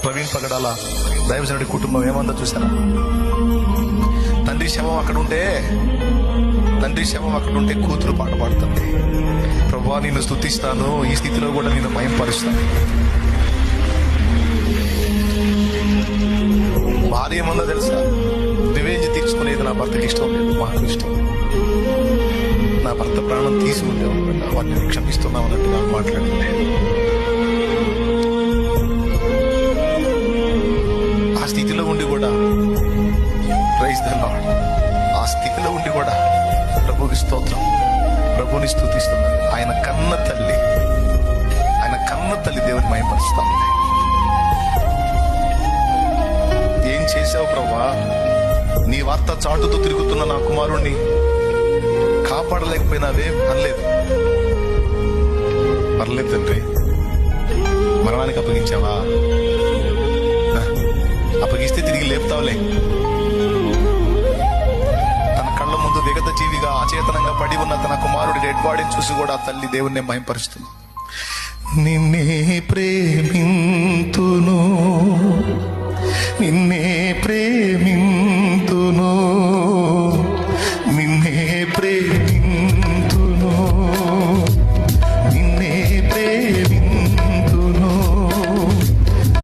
ప్రవీణ్ పగడాల దైవజనుడి కుటుంబం ఏమందో చూసారా? తండ్రి శవం అక్కడ ఉంటే కూతురు పాట పాడుతుంది, ప్రభువా నిన్ను స్తుతిస్తాను, ఈ స్థితిలో కూడా నిన్ను మహింపరుస్తాను. భార్య ఏమందో తెలుసా? రివెంజ్ తీర్చుకునేది నా భర్తకి ఇష్టం లేదు, మాకు ఇష్టం లేదు. నా భర్త ప్రాణం తీసి ఉండేవాడు, వాటిని క్షమిస్తున్నాం అన్నట్టు నాకు మాట్లాడింది. ఆ స్థితిలో ఉండి కూడా ప్రైజ్ ద లార్డ్, ఆ స్థితిలో ఉండి కూడా ప్రభువుకి స్తోత్రం, ప్రభువుని స్తుతిస్తున్నారు. ఆయన కన్న తల్లి దేవుని మహిమపరుస్తా ఉంది. ఏం చేశావు ప్రభువా? నీ వార్త చాటుతూ తిరుగుతున్న నా కుమారుణ్ణి కాపాడలేకపోయినావే అనలేదు. పర్లేదు తండ్రి, మరణానికి అప్పగించావా? అప్పగిస్తే తిరిగి లేపుతావులే. తన కళ్ళ ముందు విగత జీవిగా అచేతనంగా పడి ఉన్న తన కుమారుడి డెడ్ బాడీని చూసి కూడా ఆ తల్లి దేవుణ్ణి మహింపరుస్తుంది. నిన్నే ప్రేమింతును, నిన్నే ప్రేమింతును, నిన్నే ప్రేమింతును.